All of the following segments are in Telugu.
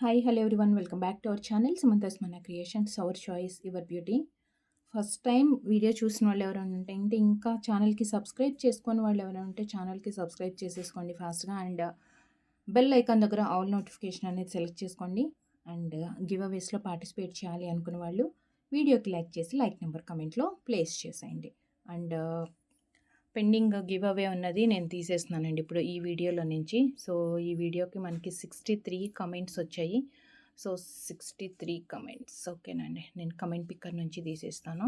Hello everyone, welcome back to our channel Samantha's Mana Creations, our choice, your beauty. First time video చూసిన వాళ్ళు ఎవరైనా ఉంటే ఇంకా ఛానల్కి సబ్స్క్రైబ్ చేసుకొని వాళ్ళు ఎవరైనా ఉంటే ఛానల్కి సబ్స్క్రైబ్ చేసేసుకోండి ఫాస్ట్గా. అండ్ బెల్ ఐకాన్ దగ్గర ఆల్ నోటిఫికేషన్ అనేది సెలెక్ట్ చేసుకోండి. అండ్ గివ్ అవేస్లో పార్టిసిపేట్ చేయాలి అనుకున్న వాళ్ళు వీడియోకి లైక్ చేసి లైక్ నెంబర్ కమెంట్లో ప్లేస్ చేసేయండి. అండ్ పెండింగ్ గివ్ అవే ఉన్నది నేను తీసేస్తున్నానండి ఇప్పుడు ఈ వీడియోలో నుంచి. సో ఈ వీడియోకి మనకి 63 కమెంట్స్ వచ్చాయి. సో 63 కమెంట్స్ ఓకేనండి, నేను కమెంట్ పిక్కర్ నుంచి తీసేస్తాను.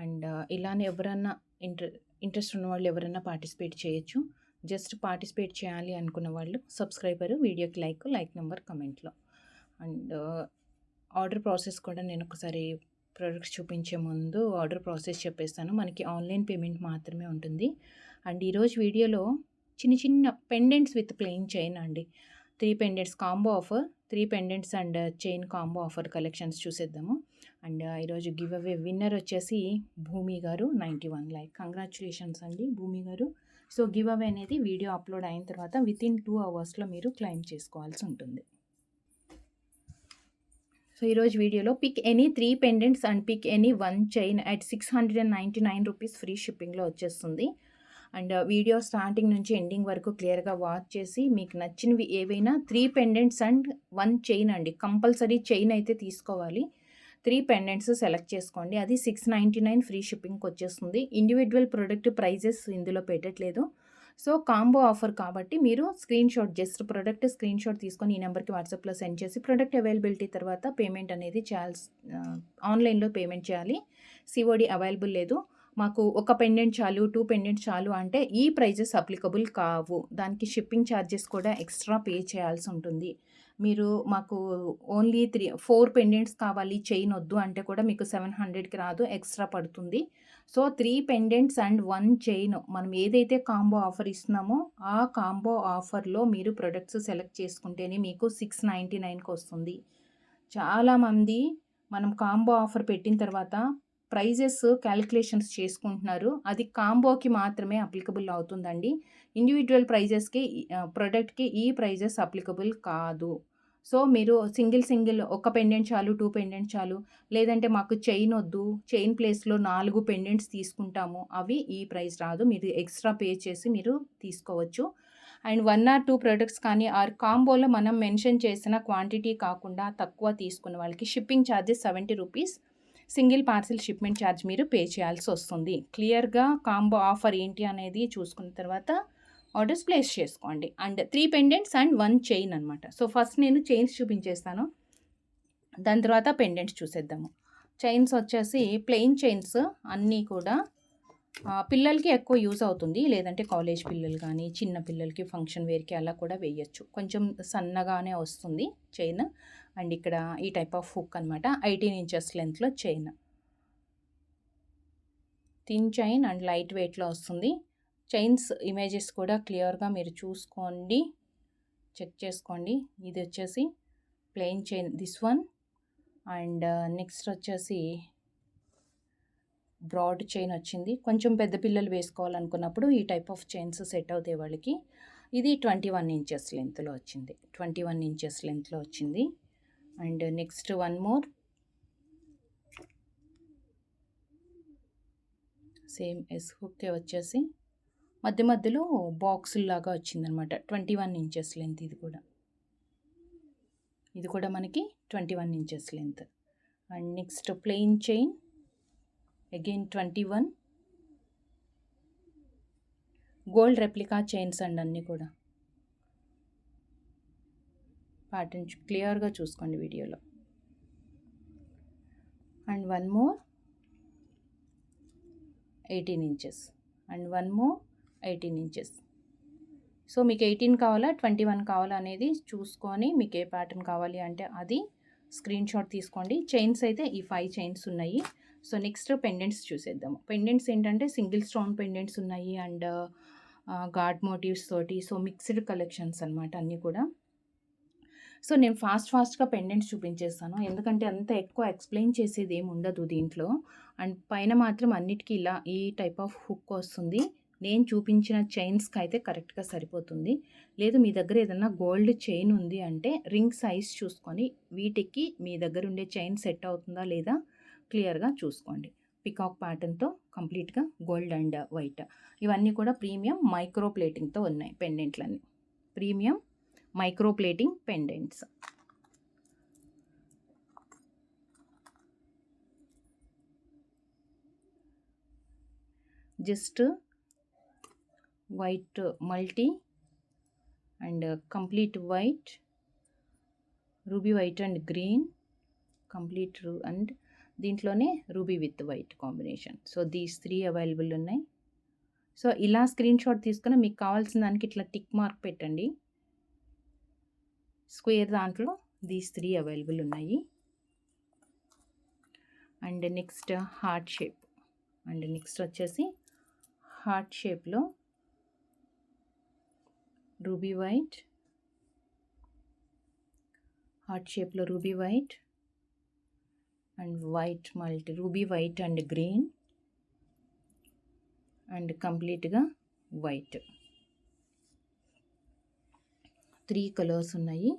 అండ్ ఇలానే ఎవరన్నా ఇంట్రెస్ట్ ఉన్న వాళ్ళు ఎవరైనా పార్టిసిపేట్ చేయొచ్చు. జస్ట్ పార్టిసిపేట్ చేయాలి అనుకున్న వాళ్ళు సబ్స్క్రైబరు, వీడియోకి లైక్ నెంబర్ కమెంట్లో. అండ్ ఆర్డర్ ప్రాసెస్ కూడా నేను ఒకసారి ప్రోడక్ట్స్ చూపించే ముందు ఆర్డర్ ప్రాసెస్ చెప్పేస్తాను. మనకి ఆన్లైన్ పేమెంట్ మాత్రమే ఉంటుంది. అండ్ ఈరోజు వీడియోలో చిన్న పెండెంట్స్ విత్ ప్లెయిన్ చైన్ అండి, 3 pendants combo offer, 3 pendants and chain combo offer collections చూసేద్దాము. అండ్ ఈరోజు గివ్ అవే విన్నర్ వచ్చేసి భూమి గారు, 91 లైక్. కంగ్రాచులేషన్స్ అండి భూమి గారు. సో గివ్ అవే అనేది వీడియో అప్లోడ్ అయిన తర్వాత వితిన్ 2 అవర్స్లో మీరు క్లెయిమ్ చేసుకోవాల్సి ఉంటుంది. సో ఈరోజు వీడియోలో pick any 3 pendants and pick any 1 chain at 699 rupees free షిప్పింగ్లో వచ్చేస్తుంది. అండ్ వీడియో స్టార్టింగ్ నుంచి ఎండింగ్ వరకు క్లియర్గా వాచ్ చేసి మీకు నచ్చినవి ఏవైనా 3 పెండెంట్స్ అండ్ 1 చైన్ అండి, కంపల్సరీ చైన్ అయితే తీసుకోవాలి. 3 పెండెంట్స్ సెలెక్ట్ చేసుకోండి, అది 699 ఫ్రీ షిప్పింగ్కి వచ్చేస్తుంది. ఇండివిజువల్ ప్రోడక్ట్ ప్రైజెస్ ఇందులో పెట్టట్లేదు. సో కాంబో ఆఫర్ కాబట్టి మీరు జస్ట్ ప్రోడక్ట్ స్క్రీన్ షాట్ తీసుకొని ఈ నెంబర్కి వాట్సాప్లో సెండ్ చేసి ప్రోడక్ట్ అవైలబిలిటీ తర్వాత పేమెంట్ అనేది ఆన్లైన్లో పేమెంట్ చేయాలి. సిఓడి అవైలబుల్ లేదు. మాకు ఒక పెండెంట్ చాలు, 2 పెండెంట్ చాలు అంటే ఈ ప్రైజెస్ అప్లికబుల్ కావు. దానికి షిప్పింగ్ ఛార్జెస్ కూడా ఎక్స్ట్రా పే చేయాల్సి ఉంటుంది. మీరు మాకు ఓన్లీ 4 పెండెంట్స్ కావాలి, చైన్ వద్దు అంటే కూడా మీకు 700కి రాదు, ఎక్స్ట్రా పడుతుంది. సో 3 పెండెంట్స్ అండ్ 1 చైన్ మనం ఏదైతే కాంబో ఆఫర్ ఇస్తున్నామో ఆ కాంబో ఆఫర్లో మీరు ప్రొడక్ట్స్ సెలెక్ట్ చేసుకుంటేనే మీకు 699కి వస్తుంది. చాలామంది మనం కాంబో ఆఫర్ పెట్టిన తర్వాత ప్రైజెస్ క్యాలిక్యులేషన్స్ చేసుకుంటున్నారు, అది కాంబోకి మాత్రమే అప్లికబుల్ అవుతుందండి. ఇండివిజువల్ ప్రైజెస్కి ప్రోడక్ట్కి ఈ ప్రైజెస్ అప్లికబుల్ కాదు. సో మీరు సింగిల్ ఒక పెండెంట్ చాలు, 2 పెండెంట్ చాలు, లేదంటే మాకు చైన్ వద్దు, చైన్ ప్లేస్లో 4 పెండెంట్స్ తీసుకుంటాము, అవి ఈ ప్రైస్ రాదు, మీరు ఎక్స్ట్రా పే చేసి మీరు తీసుకోవచ్చు. అండ్ 1 or 2 ప్రొడక్ట్స్ కానీ ఆర్ కాంబోలో మనం మెన్షన్ చేసిన క్వాంటిటీ కాకుండా తక్కువ తీసుకున్న వాళ్ళకి shipping charges 70 rupees, single parcel shipment charge మీరు పే చేయాల్సి వస్తుంది. క్లియర్గా కాంబో ఆఫర్ ఏంటి అనేది చూసుకున్న తర్వాత ఆర్డర్స్ ప్లేస్ చేసుకోండి. అండ్ 3 పెండెంట్స్ అండ్ 1 చైన్ అనమాట. సో ఫస్ట్ నేను చైన్స్ చూపించేస్తాను, దాని తర్వాత పెండెంట్స్ చూసేద్దాము. చైన్స్ వచ్చేసి ప్లెయిన్ చైన్స్ అన్నీ కూడా పిల్లలకి ఎక్కువ యూజ్ అవుతుంది, లేదంటే కాలేజ్ పిల్లలు కానీ చిన్న పిల్లలకి ఫంక్షన్ వేర్కి అలా కూడా వేయచ్చు. కొంచెం సన్నగానే వస్తుంది చైన్. అండ్ ఇక్కడ ఈ టైప్ ఆఫ్ హుక్ అనమాట, 18 ఇంచెస్ లెంత్లో chain, thin chain and light వెయిట్లో వస్తుంది. చైన్స్ ఇమేజెస్ కూడా క్లియర్గా మీరు చూసుకోండి, చెక్ చేసుకోండి. ఇది వచ్చేసి plain chain, this one. And next వచ్చేసి బ్రాడ్ చైన్ వచ్చింది. కొంచెం పెద్ద పిల్లలు వేసుకోవాలనుకున్నప్పుడు ఈ టైప్ ఆఫ్ చైన్స్ సెట్ అవుతాయి వాళ్ళకి. ఇది 21 ఇంచెస్ లెంత్లో వచ్చింది, 21 ఇంచెస్ లెంత్లో వచ్చింది. And next one more same S హుక్కే వచ్చేసి మధ్యలో బాక్సుల్లాగా వచ్చిందనమాట, 21 ఇంచెస్ లెంత్. ఇది కూడా మనకి 21 inches length. And next plain chain again 21, gold replica chains and అన్నీ కూడా ప్యాటర్న్ క్లియర్గా చూసుకోండి వీడియోలో. And one more 18 inches and one more 18 inches. So మీకు 18 కావాలా 21 కావాలా అనేది చూసుకొని మీకు ఏ ప్యాటర్న్ కావాలి అంటే అది స్క్రీన్ షాట్ తీసుకోండి. చైన్స్ అయితే ఈ 5 చైన్స్ ఉన్నాయి. సో నెక్స్ట్ పెండెంట్స్ చూసేద్దాము. పెండెంట్స్ ఏంటంటే సింగిల్ స్టోన్ పెండెంట్స్ ఉన్నాయి అండ్ గాడ్ మోటివ్స్ తోటి, సో మిక్స్డ్ కలెక్షన్స్ అనమాట అన్నీ కూడా. సో నేను ఫాస్ట్గా పెండెంట్స్ చూపించేస్తాను, ఎందుకంటే అంత ఎక్కువ ఎక్స్ప్లెయిన్ చేసేది ఏమి ఉండదు దీంట్లో. అండ్ పైన మాత్రం అన్నిటికీ ఇలా ఈ టైప్ ఆఫ్ హుక్ వస్తుంది. నేను చూపించిన చైన్స్కి అయితే కరెక్ట్గా సరిపోతుంది. లేదు మీ దగ్గర ఏదన్నా గోల్డ్ చైన్ ఉంది అంటే రింగ్ సైజ్ చూసుకొని వీటికి మీ దగ్గర ఉండే చైన్ సెట్ అవుతుందా లేదా క్లియర్గా చూసుకోండి. పికాక్ ప్యాటర్న్తో కంప్లీట్గా గోల్డ్ అండ్ వైట్, ఇవన్నీ కూడా ప్రీమియం మైక్రో ప్లేటింగ్తో ఉన్నాయి పెండెంట్లన్నీ. Premium micro plating pendants. Just white multi and complete white, ruby white and green, complete and దీంట్లోనే ruby with white combination. So these 3 available ఉన్నాయి. సో ఇలా స్క్రీన్ షాట్ తీసుకుని మీకు కావాల్సిన దానికి ఇట్లా టిక్ మార్క్ పెట్టండి. స్క్వేర్ దాంట్లో దీస్ 3 అవైలబుల్ ఉన్నాయి. And next heart shape. And next వచ్చేసి హార్ట్ షేప్లో రూబీ వైట్, హార్ట్ షేప్లో ruby white and white multi, ruby white and green and కంప్లీట్గా వైట్. 3 కలర్స్ ఉన్నాయి.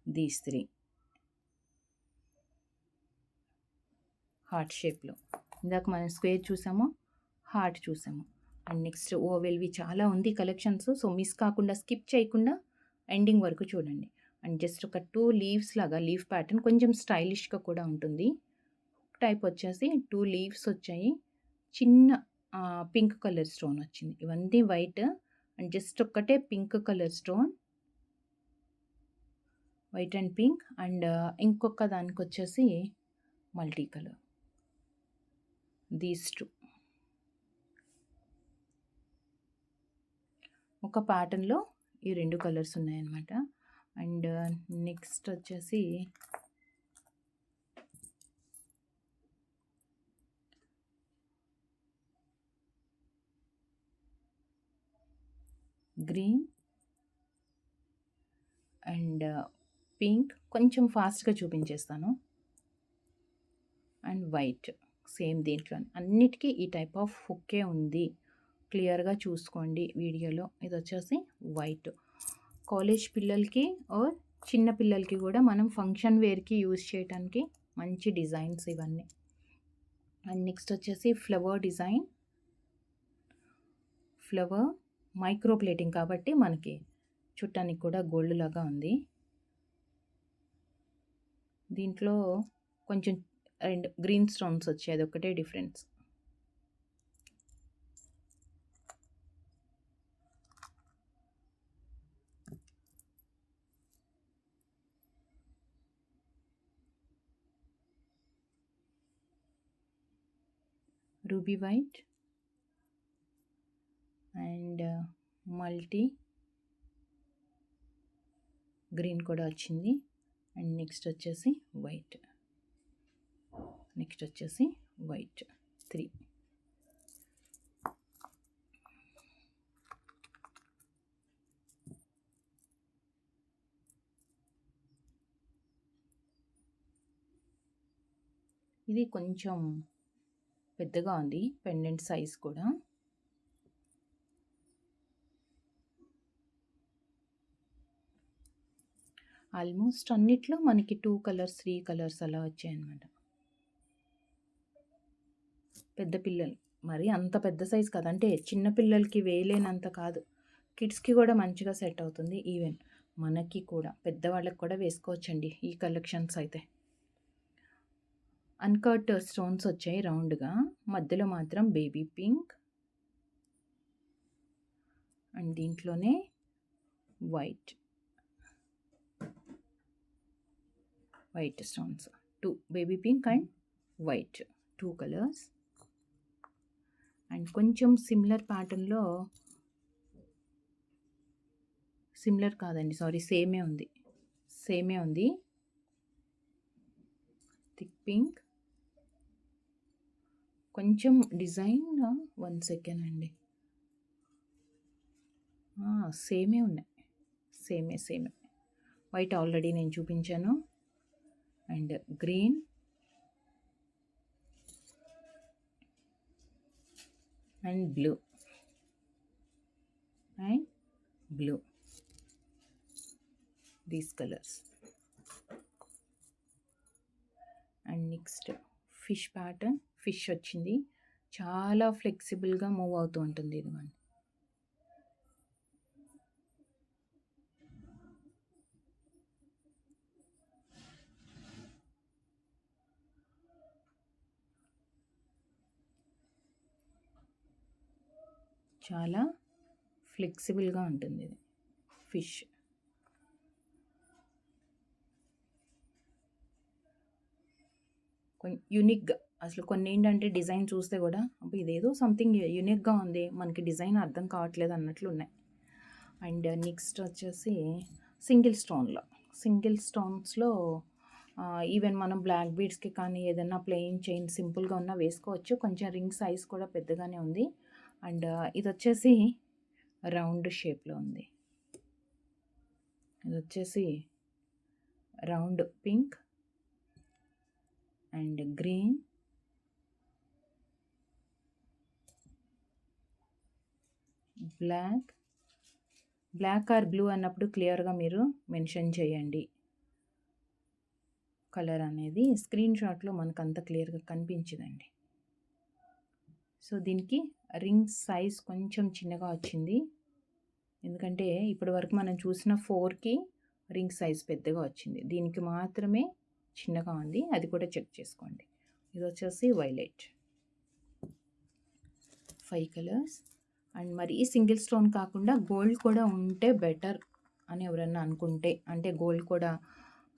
దీస్ 3 హార్ట్ షేప్లో. ఇందాక మనం స్క్వేర్ చూసాము, హార్ట్ చూసాము. అండ్ నెక్స్ట్ ఓవెల్వి చాలా ఉంది కలెక్షన్స్. సో మిస్ కాకుండా స్కిప్ చేయకుండా ఎండింగ్ వరకు చూడండి. అండ్ జస్ట్ ఒక 2 లీవ్స్ లాగా లీఫ్ ప్యాటర్న్ కొంచెం స్టైలిష్గా కూడా ఉంటుంది. టైప్ వచ్చేసి 2 లీవ్స్ వచ్చాయి. చిన్న పింక్ కలర్ స్టోన్ వచ్చింది. ఇవన్నీ వైట్ అండ్ జస్ట్ ఒక్కటే pink colour stone, white and pink. And ఇంకొక దానికి వచ్చేసి మల్టీ కలర్. దీస్ 2 ఒక ప్యాటర్న్లో ఈ 2 కలర్స్ ఉన్నాయన్నమాట. అండ్ నెక్స్ట్ వచ్చేసి గ్రీన్ అండ్ పింక్, కొంచెం ఫాస్ట్గా చూపించేస్తాను. అండ్ వైట్ సేమ్ దీంట్లో అన్నిటికీ ఈ టైప్ ఆఫ్ హుక్కే ఉంది. క్లియర్గా చూసుకోండి వీడియోలో. ఇది వచ్చేసి వైట్. కాలేజ్ పిల్లలకి ఆర్ చిన్న పిల్లలకి కూడా మనం ఫంక్షన్ వేర్కి యూజ్ చేయడానికి మంచి డిజైన్స్ ఇవన్నీ. అండ్ నెక్స్ట్ వచ్చేసి flower design. Flower micro plating కాబట్టి మనకి చుట్టానికి కూడా గోల్డ్ లాగా ఉంది. దీంట్లో కొంచెం 2 గ్రీన్ స్టోన్స్ వచ్చాయి, అదొక్కటే difference. Ruby white and multi green కూడా వచ్చింది. అండ్ నెక్స్ట్ వచ్చేసి వైట్, నెక్స్ట్ వచ్చేసి వైట్. 3 ఇది కొంచెం పెద్దగా ఉంది పెండెంట్ సైజ్ కూడా. ఆల్మోస్ట్ అన్నిట్లో మనకి 2 కలర్స్ 3 కలర్స్ అలా వచ్చాయన్నమాట. పెద్ద పిల్లలు మరి అంత పెద్ద సైజ్ కాదు, అంటే చిన్న పిల్లలకి వేయలేనంత కాదు, కిడ్స్కి కూడా మంచిగా సెట్ అవుతుంది. ఈవెన్ మనకి కూడా పెద్దవాళ్ళకి కూడా వేసుకోవచ్చండి ఈ కలెక్షన్స్ అయితే. అన్కట్ స్టోన్స్ వచ్చాయి రౌండ్గా, మధ్యలో మాత్రం బేబీ పింక్ అండ్ దీంట్లోనే white stones. 2 baby pink and white, 2 colours. And కొంచెం సిమిలర్ ప్యాటర్న్లో, సిమిలర్ కాదండి సారీ, సేమే ఉంది. థిక్ పింక్, కొంచెం డిజైన్ 1 సెకండ్ అండి, సేమే ఉన్నాయి, సేమే. వైట్ ఆల్రెడీ నేను చూపించాను. And green and blue and blue, these colours. And next fish pattern, fish వచ్చింది, చాలా ఫ్లెక్సిబుల్గా మూవ్ అవుతూ ఉంటుంది ఇది మనం. చాలా ఫ్లెక్సిబుల్గా ఉంటుంది ఇది ఫిష్. యూనిక్గా అసలు కొన్ని ఏంటంటే డిజైన్ చూస్తే కూడా అప్పుడు ఇదేదో సంథింగ్ యూనిక్గా ఉంది, మనకి డిజైన్ అర్థం కావట్లేదు అన్నట్లు ఉన్నాయి. అండ్ నెక్స్ట్ వచ్చేసి సింగిల్ స్టోన్స్లో ఈవెన్ మనం బ్లాక్ బీడ్స్కి కానీ ఏదైనా ప్లెయిన్ చైన్ సింపుల్గా ఉన్నా వేసుకోవచ్చు. కొంచెం రింగ్ సైజ్ కూడా పెద్దగానే ఉంది. అండ్ ఇది వచ్చేసి రౌండ్ షేప్లో ఉంది. ఇది వచ్చేసి round pink and green, black or blue అన్నప్పుడు క్లియర్గా మీరు మెన్షన్ చేయండి కలర్ అనేది. స్క్రీన్ షాట్లో మనకు అంత క్లియర్గా కనిపించదండి. సో దీనికి రింగ్ సైజ్ కొంచెం చిన్నగా వచ్చింది, ఎందుకంటే ఇప్పటి వరకు మనం చూసిన 4కి రింగ్ సైజ్ పెద్దగా వచ్చింది, దీనికి మాత్రమే చిన్నగా ఉంది, అది కూడా చెక్ చేసుకోండి. ఇది వచ్చేసి వైలెట్. 5 కలర్స్. అండ్ మరి ఈ సింగిల్ స్టోన్ కాకుండా గోల్డ్ కూడా ఉంటే బెటర్ అని ఎవరన్నా అనుకుంటే, అంటే గోల్డ్ కూడా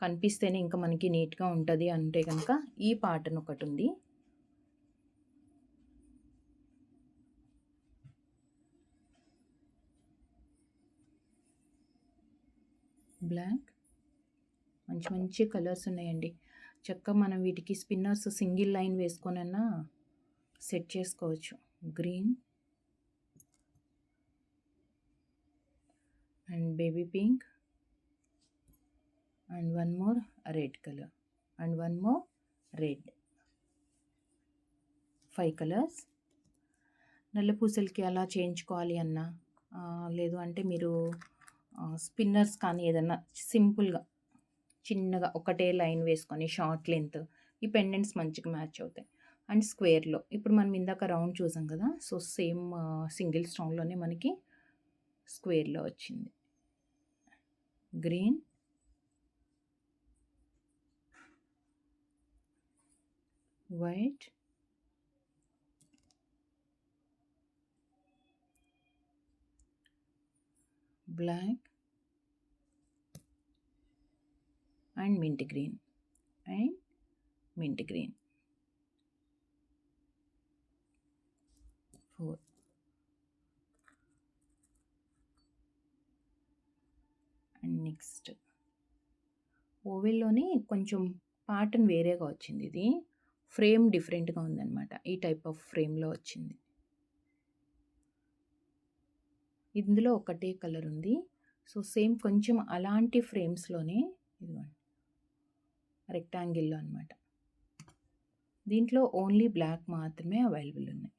కనిపిస్తేనే ఇంకా మనకి నీట్గా ఉంటుంది అంటే కనుక ఈ ప్యాటర్న్ ఒకటి ఉంది. బ్లాక్, మంచి కలర్స్ ఉన్నాయండి. చక్కగా మనం వీటికి స్పిన్నర్స్ సింగిల్ లైన్ వేసుకొనన్నా సెట్ చేసుకోవచ్చు. Green and baby pink and one more red colour and one more red. 5 colours. నల్ల పూసలకి అలా చేయించుకోవాలి అన్నా, లేదు అంటే మీరు స్పిన్నర్స్ కానీ ఏదన్నా సింపుల్గా చిన్నగా ఒకటే లైన్ వేసుకొని షార్ట్ లెంత్, ఈ పెండెంట్స్ మంచిగా మ్యాచ్ అవుతాయి. అండ్ స్క్వేర్లో ఇప్పుడు మనం ఇందాక రౌండ్ చూసాం కదా, సో సేమ్ సింగిల్ స్టోన్లోనే మనకి స్క్వేర్లో వచ్చింది. Green, white, black and mint green and mint green. 4. And next ఓవెల్లోనే కొంచెం ప్యాటర్న్ వేరేగా వచ్చింది, ఇది ఫ్రేమ్ డిఫరెంట్గా ఉందన్నమాట, ఈ టైప్ ఆఫ్ ఫ్రేమ్లో వచ్చింది. ఇందులో ఒకటే కలర్ ఉంది, సో సేమ్ కొంచెం అలాంటి ఫ్రేమ్స్లోనే ఇదిగోండి రెక్టాంగిల్లో అనమాట. దీంట్లో ఓన్లీ బ్లాక్ మాత్రమే అవైలబుల్ ఉన్నాయి,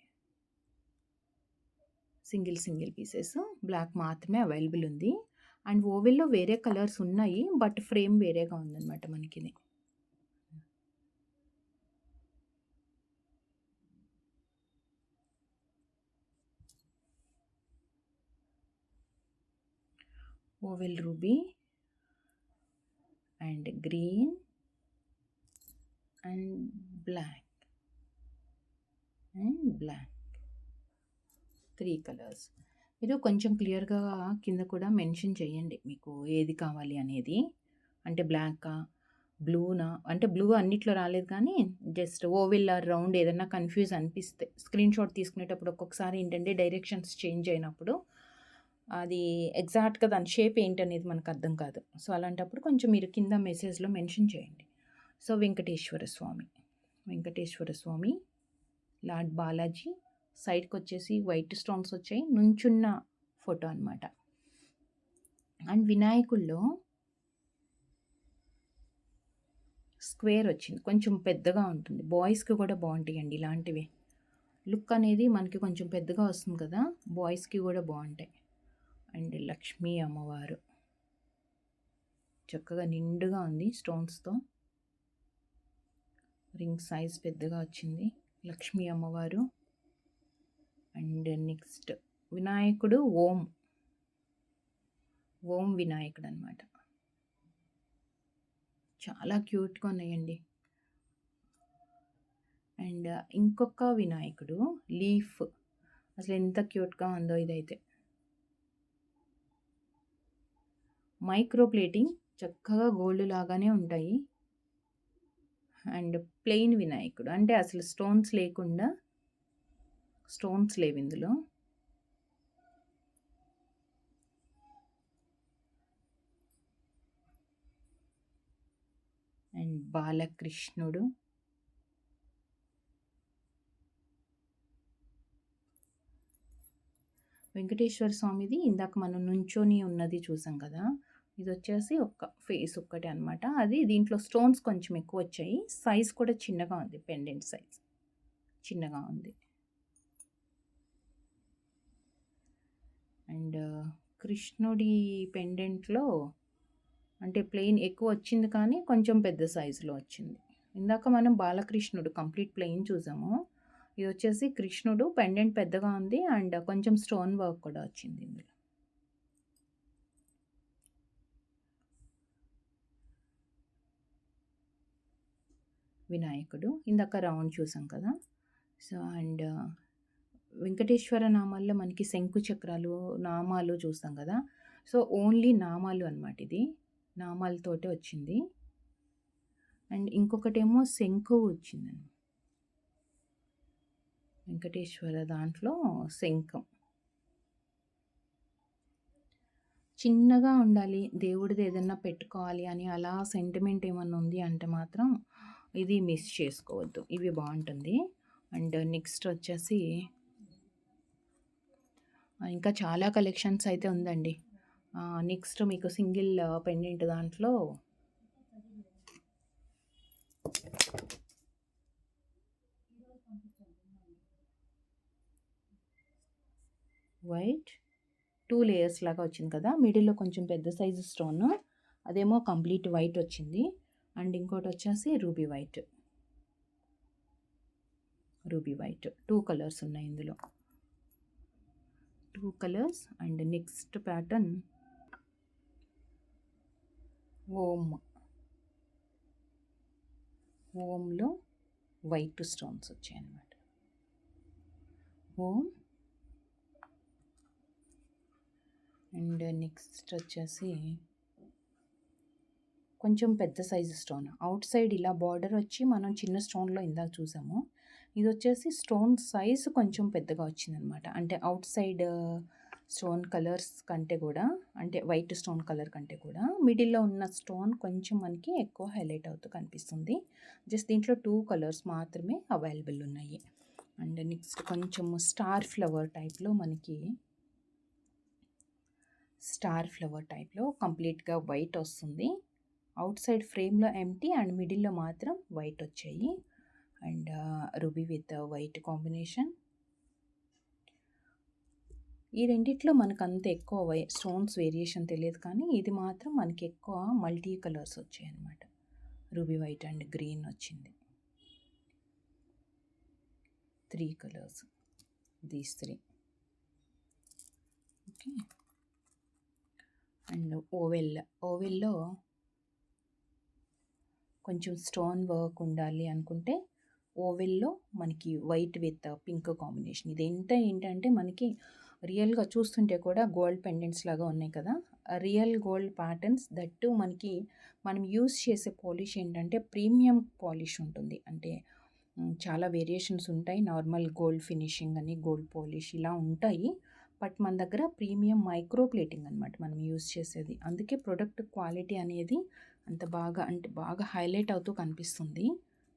సింగిల్ పీసెస్ బ్లాక్ మాత్రమే అవైలబుల్ ఉంది. అండ్ ఓవెల్లో వేరే కలర్స్ ఉన్నాయి, బట్ ఫ్రేమ్ వేరేగా ఉందన్నమాట మనకి. Oval ruby and green and black 3 colours. మీరు కొంచెం క్లియర్గా కింద కూడా మెన్షన్ చేయండి మీకు ఏది కావాలి అనేది, అంటే బ్లాకా బ్లూనా, అంటే బ్లూ అన్నిట్లో రాలేదు కానీ జస్ట్ ఓవెల్ ఆర్ రౌండ్ ఏదైనా కన్ఫ్యూజ్ అనిపిస్తే స్క్రీన్ షాట్ తీసుకునేటప్పుడు ఒక్కొక్కసారి ఏంటంటే డైరెక్షన్స్ చేంజ్ అయినప్పుడు అది ఎగ్జాక్ట్గా దాని షేప్ ఏంటనేది మనకు అర్థం కాదు. సో అలాంటప్పుడు కొంచెం మీరు కింద మెసేజ్లో మెన్షన్ చేయండి. సో వెంకటేశ్వర స్వామి, లార్డ్ బాలాజీ, సైడ్కి వచ్చేసి వైట్ స్టోన్స్ వచ్చాయి, నుంచున్న ఫోటో అనమాట. అండ్ వినాయకుల్లో స్క్వేర్ వచ్చింది, కొంచెం పెద్దగా ఉంటుంది, బాయ్స్కి కూడా బాగుంటాయండి ఇలాంటివి. లుక్ అనేది మనకి కొంచెం పెద్దగా వస్తుంది కదా, బాయ్స్కి కూడా బాగుంటాయి. అండ్ లక్ష్మీ అమ్మవారు చక్కగా నిండుగా ఉంది స్టోన్స్తో. రింగ్ సైజ్ పెద్దగా వచ్చింది లక్ష్మీ అమ్మవారు. అండ్ నెక్స్ట్ వినాయకుడు ఓం వినాయకుడు అనమాట. చాలా క్యూట్గా ఉన్నాయండి. అండ్ ఇంకొక వినాయకుడు లీఫ్, అసలు ఎంత క్యూట్గా ఉందో ఇదైతే. మైక్రో ప్లేటింగ్, చక్కగా గోల్డ్ లాగానే ఉంటాయి. అండ్ ప్లెయిన్ వినాయకుడు, అంటే అసలు స్టోన్స్ లేకుండా, స్టోన్స్ లేవు ఇందులో. అండ్ బాలకృష్ణుడు, వెంకటేశ్వర స్వామిది ఇందాక మనం నుంచొని ఉన్నది చూసాం కదా, ఇది వచ్చేసి ఒక ఫేస్ ఒక్కటే అనమాట. అది దీంట్లో స్టోన్స్ కొంచెం ఎక్కువ వచ్చాయి. సైజ్ కూడా చిన్నగా ఉంది, పెండెంట్ సైజ్ చిన్నగా ఉంది. అండ్ కృష్ణుడి పెండెంట్లో అంటే ప్లెయిన్ ఎక్కువ వచ్చింది కానీ కొంచెం పెద్ద సైజులో వచ్చింది. ఇందాక మనం బాలకృష్ణుడు కంప్లీట్ ప్లెయిన్ చూసాము. ఇది వచ్చేసి కృష్ణుడు పెండెంట్ పెద్దగా ఉంది అండ్ కొంచెం స్టోన్ వర్క్ కూడా వచ్చింది ఇందులో. వినాయకుడు ఇందాక రౌండ్ చూసాం కదా. సో అండ్ వెంకటేశ్వర నామాల్లో మనకి శంకు చక్రాలు నామాలు చూస్తాం కదా. సో ఓన్లీ నామాలు అనమాట, ఇది నామాలతోటే వచ్చింది. అండ్ ఇంకొకటేమో శంకు వచ్చిందండి వెంకటేశ్వర దాంట్లో, శంఖం. చిన్నగా ఉండాలి, దేవుడిది ఏదన్నా పెట్టుకోవాలి అని అలా సెంటిమెంట్ ఏమన్నా ఉంది అంటే మాత్రం ఇది మిస్ చేసుకోవద్దు, ఇవి బాగుంటుంది. అండ్ నెక్స్ట్ వచ్చేసి ఇంకా చాలా కలెక్షన్స్ అయితే ఉందండి. నెక్స్ట్ మీకు సింగిల్ పెండెంట్ దాంట్లో వైట్ 2 లేయర్స్ లాగా వచ్చింది కదా, మిడిల్లో కొంచెం పెద్ద సైజు స్టోన్, అదేమో కంప్లీట్ వైట్ వచ్చింది. అండ్ ఇంకోటి వచ్చేసి రూబీ వైట్ 2 కలర్స్ ఉన్నాయి ఇందులో, 2 కలర్స్. అండ్ నెక్స్ట్ ప్యాటర్న్ ఓంలో వైట్ స్టోన్స్ వచ్చాయి అన్నమాట. ఓం. అండ్ నెక్స్ట్ వచ్చేసి కొంచెం పెద్ద సైజు స్టోన్, అవుట్ సైడ్ ఇలా బార్డర్ వచ్చి మనం చిన్న స్టోన్లో ఇందాక చూసాము. ఇది వచ్చేసి స్టోన్ సైజు కొంచెం పెద్దగా వచ్చిందనమాట. అంటే అవుట్ సైడ్ స్టోన్ కలర్స్ కంటే కూడా, అంటే వైట్ స్టోన్ కలర్ కంటే కూడా మిడిల్లో ఉన్న స్టోన్ కొంచెం మనకి ఎక్కువ హైలైట్ అవుతూ కనిపిస్తుంది. జస్ట్ దీంట్లో 2 కలర్స్ మాత్రమే అవైలబుల్ ఉన్నాయి. అండ్ నెక్స్ట్ కొంచెం స్టార్ ఫ్లవర్ టైప్లో కంప్లీట్గా వైట్ వస్తుంది. అవుట్ సైడ్ ఫ్రేమ్లో ఎంటీ అండ్ మిడిల్లో మాత్రం వైట్ వచ్చాయి. And ruby with white combination. ఈ రెండిట్లో మనకు అంత ఎక్కువ స్టోన్స్ వేరియేషన్ తెలియదు, కానీ ఇది మాత్రం మనకి ఎక్కువ మల్టీ కలర్స్ వచ్చాయి అన్నమాట. రూబీ వైట్ అండ్ గ్రీన్ వచ్చింది, 3 కలర్స్, దీస్ 3. ఓకే. అండ్ ఓవెల్లో కొంచెం స్టోన్ వర్క్ ఉండాలి అనుకుంటే ఓవెల్లో మనకి వైట్ విత్ పింక్ కాంబినేషన్. ఇది ఏంటంటే మనకి రియల్గా చూస్తుంటే కూడా గోల్డ్ పెండెంట్స్ లాగా ఉన్నాయి కదా, రియల్ గోల్డ్ ప్యాటర్న్స్. దట్టు మనకి మనం యూస్ చేసే పాలిష్ ఏంటంటే ప్రీమియం పాలిష్ ఉంటుంది. అంటే చాలా వేరియేషన్స్ ఉంటాయి, నార్మల్ గోల్డ్ ఫినిషింగ్ అని, గోల్డ్ పాలిష్ ఇలా ఉంటాయి. బట్ మన దగ్గర ప్రీమియం మైక్రో ప్లేటింగ్ అనమాట మనం యూస్ చేసేది. అందుకే ప్రొడక్ట్ క్వాలిటీ అనేది అంత బాగా హైలైట్ అవుతూ కనిపిస్తుంది.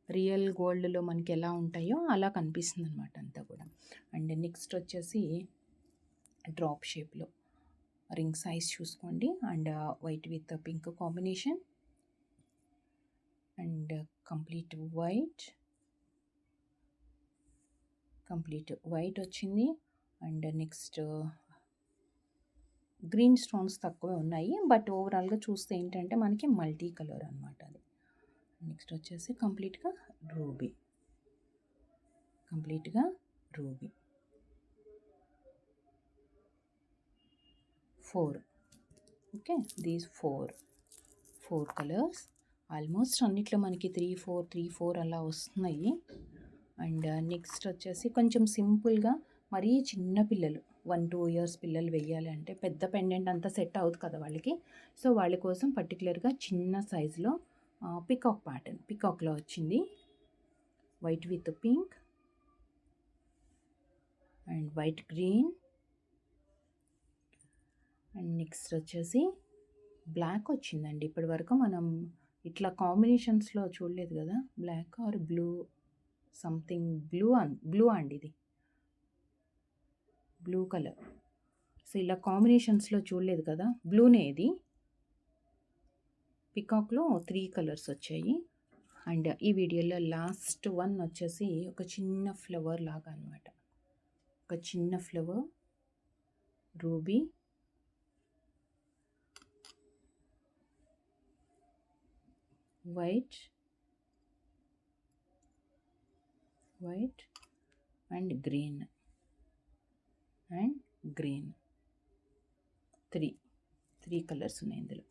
రియల్ గోల్డ్లో మనకి ఎలా ఉంటాయో అలా కనిపిస్తుంది అనమాట అంతా కూడా. అండ్ నెక్స్ట్ వచ్చేసి డ్రాప్ షేప్లో రింగ్ సైజ్ చూసుకోండి. And white with pink combination and complete complete white వచ్చింది. అండ్ నెక్స్ట్ గ్రీన్ స్టోన్స్ తక్కువే ఉన్నాయి, బట్ ఓవరాల్గా చూస్తే ఏంటంటే మనకి మల్టీ కలర్ అనమాట అది. నెక్స్ట్ వచ్చేసి కంప్లీట్గా ruby, four. Okay, these four colours almost అన్నిట్లో మనకి 3-4 అలా వస్తున్నాయి. అండ్ నెక్స్ట్ వచ్చేసి కొంచెం సింపుల్గా, మరీ చిన్న పిల్లలు 1-2 ఇయర్స్ పిల్లలు వెయ్యాలి అంటే పెద్ద పెండెంట్ అంతా సెట్ అవుతుంది కదా వాళ్ళకి. సో వాళ్ళ కోసం పర్టికులర్గా చిన్న సైజులో పికాక్ ప్యాటర్న్, పికాక్లో వచ్చింది. White with pink and white green. And next వచ్చేసి బ్లాక్ వచ్చిందండి. ఇప్పటి వరకు మనం ఇట్లా కాంబినేషన్స్లో చూడలేదు కదా, black or blue something, blue అండి, ఇది బ్లూ కలర్. సో ఇలా కాంబినేషన్స్లో చూడలేదు కదా, బ్లూనే ఇది. పికాక్లో 3 కలర్స్ వచ్చాయి. అండ్ ఈ వీడియోలో లాస్ట్ వన్ వచ్చేసి ఒక చిన్న ఫ్లవర్ లాగా అనమాట, ఒక చిన్న flower ruby, white and green three colours ఉన్నాయి ఇందులో.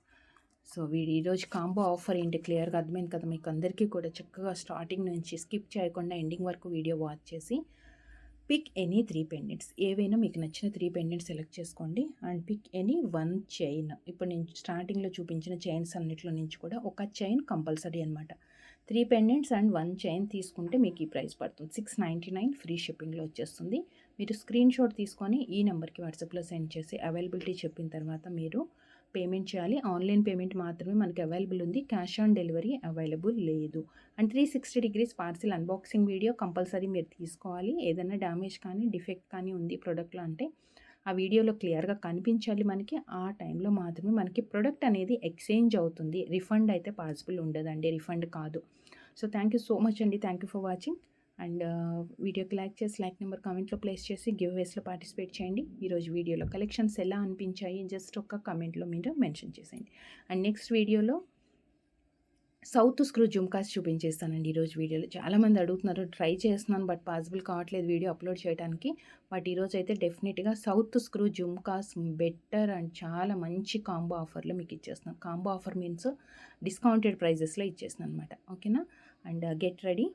సో ఈరోజు కాంబో ఆఫర్ ఏంటి క్లియర్గా అర్థమైంది కదా మీకు అందరికీ కూడా. చక్కగా స్టార్టింగ్ నుంచి స్కిప్ చేయకుండా ఎండింగ్ వరకు వీడియో వాచ్ చేసి పిక్ ఎనీ 3 పెండెంట్స్, ఏవైనా మీకు నచ్చిన 3 పెండెంట్స్ సెలెక్ట్ చేసుకోండి. And pick any 1 chain. ఇప్పుడు నేను స్టార్టింగ్లో చూపించిన చైన్స్ అన్నిట్లో నుంచి కూడా ఒక చైన్ కంపల్సరీ అనమాట. 3 పెండెంట్స్ అండ్ 1 చైన్ తీసుకుంటే మీకు ఈ ప్రైస్ పడుతుంది. 699 ఫ్రీ షిప్పింగ్లో వచ్చేస్తుంది. మీరు స్క్రీన్ షాట్ తీసుకొని ఈ నెంబర్కి వాట్సాప్లో సెండ్ చేసి అవైలబిలిటీ చెప్పిన తర్వాత మీరు పేమెంట్ చేయాలి. ఆన్లైన్ పేమెంట్ మాత్రమే మనకి అవైలబుల్ ఉంది, క్యాష్ ఆన్ డెలివరీ అవైలబుల్ లేదు. And 360 degrees parcel unboxing video compulsory మీరు తీసుకోవాలి. ఏదైనా డ్యామేజ్ కానీ డిఫెక్ట్ కానీ ఉంది ప్రోడక్ట్లో అంటే ఆ వీడియోలో క్లియర్గా కనిపించాలి మనకి. ఆ టైంలో మాత్రమే మనకి ప్రోడక్ట్ అనేది ఎక్స్చేంజ్ అవుతుంది. రిఫండ్ అయితే పాసిబుల్ ఉండదండి, రిఫండ్ కాదు. So thank you so much అండి, thank you for watching. And వీడియోకి లైక్ చేసి లైక్ నెంబర్ కామెంట్లో ప్లేస్ చేసి గివ్ వేస్లో పార్టిసిపేట్ చేయండి. ఈరోజు వీడియోలో కలెక్షన్స్ ఎలా అనిపించాయి జస్ట్ ఒక కమెంట్లో మీరు మెన్షన్ చేసేయండి. అండ్ నెక్స్ట్ వీడియోలో సౌత్ స్క్రూ జుమ్కాస్ చూపించేస్తానండి. ఈరోజు వీడియోలో చాలామంది అడుగుతున్నారు, ట్రై చేస్తున్నాను బట్ పాసిబుల్ కావట్లేదు వీడియో అప్లోడ్ చేయడానికి. బట్ ఈరోజు అయితే డెఫినెట్గా south screw jhumkas better and చాలా మంచి కాంబో ఆఫర్లో మీకు ఇచ్చేస్తున్నాను. కాంబో ఆఫర్ మీన్స్ డిస్కౌంటెడ్ ప్రైజెస్లో ఇచ్చేస్తున్నాను అనమాట. ఓకేనా? And get ready.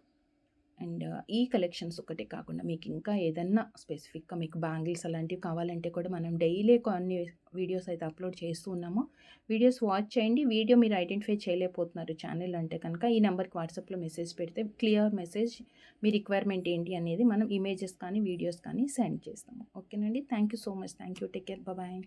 అండ్ ఈ కలెక్షన్స్ ఒకటే కాకుండా మీకు ఇంకా ఏదన్నా స్పెసిఫిక్గా మీకు బ్యాంగిల్స్ అలాంటివి కావాలంటే కూడా మనం డైలీ కొన్ని వీడియోస్ అయితే అప్లోడ్ చేస్తూ ఉన్నాము. వీడియోస్ వాచ్ చేయండి. వీడియో మీరు ఐడెంటిఫై చేయలేకపోతున్నారు ఛానల్ అంటే కనుక ఈ నెంబర్కి వాట్సాప్లో మెసేజ్ పెడితే క్లియర్ మెసేజ్ మీ రిక్వైర్మెంట్ ఏంటి అనేది మనం ఇమేజెస్ కానీ వీడియోస్ కానీ సెండ్ చేస్తాము. ఓకేనండి, thank you so much, thank you, take care, bye.